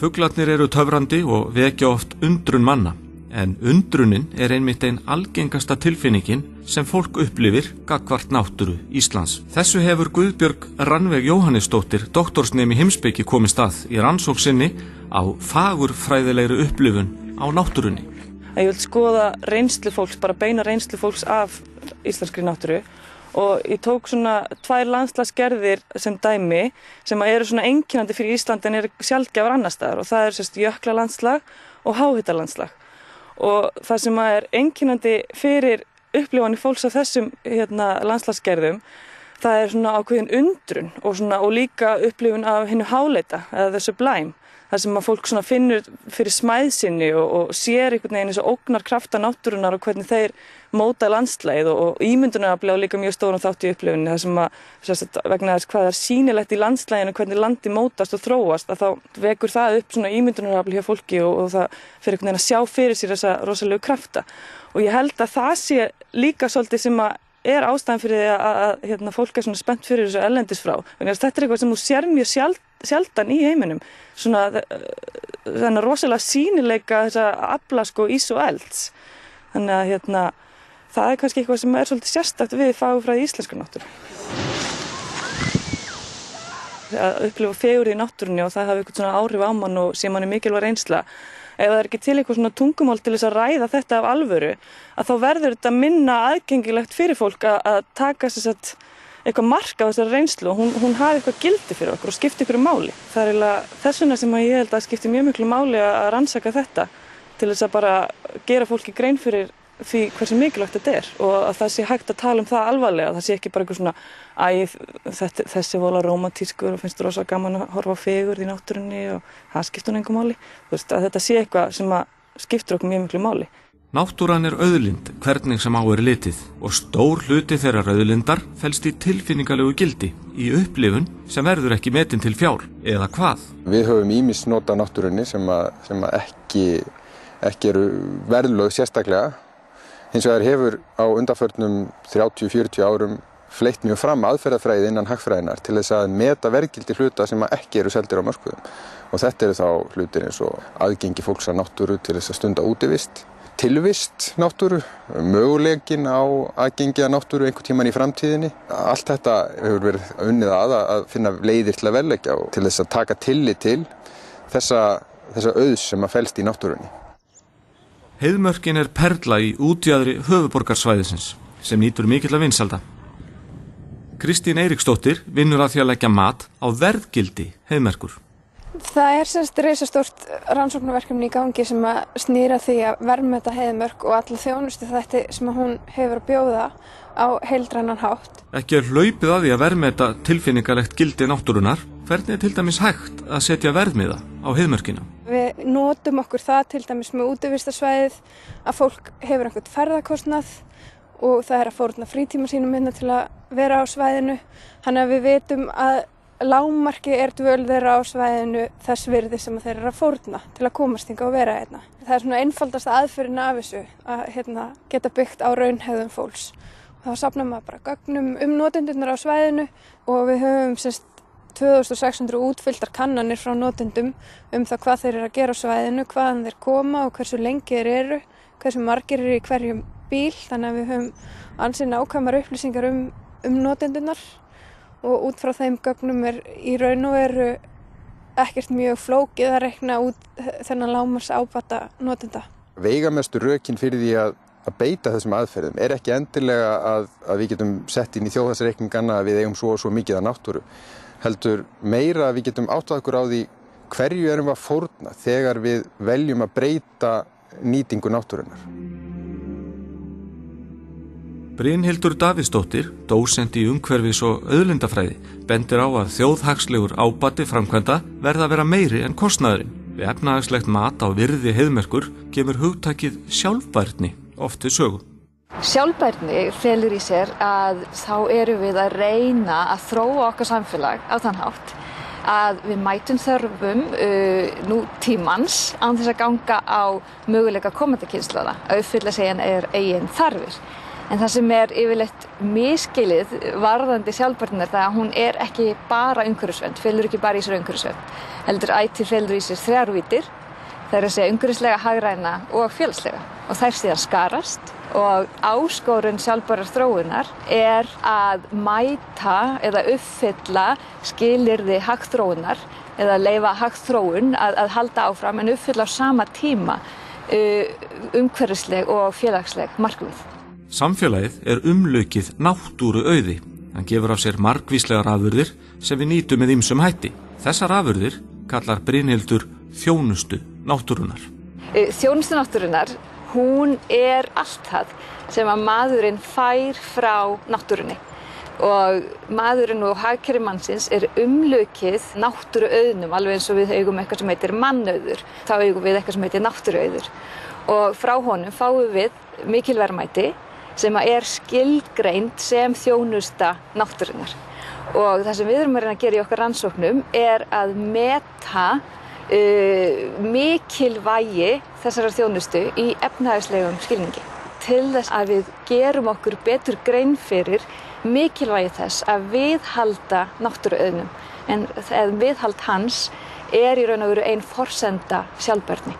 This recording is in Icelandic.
Fuglarnir eru töfrandi og vekja oft undrun manna, en undrunin einmitt ein algengasta tilfinningin sem fólk upplifir gagnvart náttúru Íslands. Þessu hefur Guðbjörg Rannveig Jóhannesdóttir, doktorsnemi í heimspeki, komist að í rannsókn sinni á fagurfræðilegri upplifun á náttúrunni. Ég vil skoða reynslu fólks, bara beina reynslu fólks af íslenskri náttúru. Og ég tók svona 2 landslagsgerðir sem dæmi sem eru svona einkennandi fyrir Íslandi en eru sjaldgæfar annars staðar, og það er jöklalandslag og háhitalandslag. Og það sem er einkennandi fyrir upplifanir fólks af þessum landslagsgerðum, það er svona ákveðin undrun og líka upplifun af hinu háleita eða the sublime. Það sem að fólk svona finnur fyrir smæðsinni og sér einhvern veginn eins og ógnar krafta náttúrunnar og hvernig þeir móta landslagið, og ímyndunarafl á líka mjög stóran þátt í upplifuninni, það sem að vegna þess hvað er sýnilegt í landslaginu, hvernig landi mótast og þróast, að þá vekur það upp svona ímyndunarafl hjá fólki og það fyrir einhvern veginn að sjá fyrir sér þessa rosalegu krafta. Og ég held að það sé líka svolítið sem að er ástæðan fyrir því að fólk er svona spennt fyrir þessu erlendis frá. Þetta er eitthvað sem þú sér mjög sjaldan í heiminum. Þannig rosalega sýnileika þessa afla ís og elds. Þannig að það er kannski eitthvað sem er svolítið sérstakt við fagurfræði íslensku náttúru. Að upplifa fegurð í náttúrunni og það hafi eitthvað svona áhrif á mann og sé manni mikilvæg reynsla. Ef það er ekki til eitthvað svona tungumál til þess að ræða þetta af alvöru, að þá verður þetta minna aðgengilegt fyrir fólk að taka eitthvað mark á þessari reynslu, og hún hafi eitthvað gildi fyrir okkur og skipti ykkur máli. Það er eiginlega þess vegna sem ég held að skipti mjög miklu máli að rannsaka þetta, til þess að bara gera fólki grein fyrir því hversu mikilvægt þetta er, og að það sé hægt að tala um það alvarlega, það sé ekki bara eitthvað svona þessi vola rómantískur og finnst rosa gaman að horfa á fegurð í náttúrunni og það skiptir engu máli. Að þetta sé eitthvað sem að skiptir okkur mjög miklu máli. Náttúran er auðlind, hvernig sem á litið, og stór hluti þeirrar auðlindar felst í tilfinningalegu gildi, í upplifun sem verður ekki metin til fjár, eða hvað? Við höfum ýmis nota náttúrunni sem ekki eru verðlögð sérstaklega. Hins vegar hefur á undanförnum 30-40 árum fleytt mjög fram aðferðafræði innan hagfræðinnar til þess að meta verðgildi hluta sem ekki eru seldir á mörkuðum. Og þetta eru þá hlutir eins og aðgengi fólks að náttúru til þess að stunda útivist, tilvist náttúru, möguleikin á aðgengi að náttúru einhvern tímann í framtíðinni. Allt þetta hefur verið unnið að finna leiðir til að verðleggja og til þess að taka tillit til þessa auðs sem að felst í náttúrunni. Heiðmörkin er perla í útjaðri höfuðborgarsvæðisins sem nýtur mikilla vinsælda. Kristín Eiríksdóttir vinnur að því að leggja mat á verðgildi heiðmerkur. Það er risastórt rannsóknarverkefni í gangi sem að snýra því að verðmeta heiðmörk og alla þjónustu þetta sem hún hefur að bjóða á heildrænan hátt. Ekki er hlaupið að því að verðmeta tilfinningalegt gildi náttúrunnar. Hvernig er til dæmis hægt að setja verðmiða á heiðmörkina? Við notum okkur það til dæmis með útivistarsvæðið að fólk hefur einhvern ferðakostnað og það er að fórna frítíma sínum til að vera á svæðinu. Þannig að við vitum að lágmarki er dvöl þeirra á svæðinu þess virði sem þeir eru að fórna til að komast hingað og vera hérna. Það er svona einfaldasta aðferðin af þessu að geta byggt á raunhegðun fólks. Og þá safnar maður bara gögnum notendurnar á svæðinu og við höfum 2600 útfylltar kannanir frá notendum það hvað þeir eru að gera á svæðinu, hvaðan þeir koma og hversu lengi þeir eru, hversu margir eru í hverjum bíl, þannig að við höfum ansi nákvæmar upplýsingar notendurnar og út frá þeim gögnum er í raun og veru ekkert mjög flókið að reikna út þennan lágmarks ábata notenda. Veigamestu rökin fyrir því að beita þessum aðferðum er ekki endilega að við getum sett inn í þjóðhagsreikningana að við eigum svo og svo mikið af náttúru. Heldur meira að við getum áttað okkur á því hverju erum við að fórna þegar við veljum að breyta nýtingu náttúrunnar. Brynhildur Davíðsdóttir, dósent í umhverfis- og auðlindafræði, bendir á að þjóðhagslegur ábati framkvæmda verða að vera meiri en kostnaðurinn. Við efnahagslegt mat á virði heiðmerkur kemur hugtakið sjálfbærni oft við sögu. Sjálfbærni felur í sér að þá erum við að reyna að þróa okkar samfélag á þann hátt að við mætum þörfum tímans án þess að ganga á möguleika komandi kynslóða að uppfylla eigin þarfir. En það sem yfirleitt misskilið varðandi sjálfbærni það að hún ekki bara umhverfisvernd, felur ekki bara í sér umhverfisvernd, heldur ætíð felur í sér 3 víddir, það að segja umhverfislega, hagræna og félagslega. Og þær síðan skarast og áskorun sjálfbærrar þróunar að mæta eða uppfylla skilyrði hagþróunar eða leyfa hagþróun að halda áfram en uppfylla á sama tíma umhverfisleg og félagsleg markmið. Samfélagið umlukið náttúru auði. Hann gefur af sér margvíslegar afurðir sem við nýtum með ýmsum hætti. Þessar afurðir kallar Brynhildur þjónustu náttúrunnar. Þjónustu náttúrunnar, hún allt það sem að maðurinn fær frá náttúrunni. Og maðurinn og hagkerfi mannsins umlukið náttúruauðnum, alveg eins og við eigum eitthvað sem heitir mannauður. Þá eigum við eitthvað sem heitir náttúruauður. Og frá honum fáum við mikil verðmæti sem að skilgreind sem þjónusta náttúrunnar. Og það sem við erum að reyna að gera í okkar rannsóknum að meta mikilvægi þessarar þjónustu í efnahagslegum skilningi. Til þess að við gerum okkur betur grein fyrir mikilvægi þess að viðhalda náttúruauðnum. En viðhald hans í raun og veru ein forsenda sjálfbærni.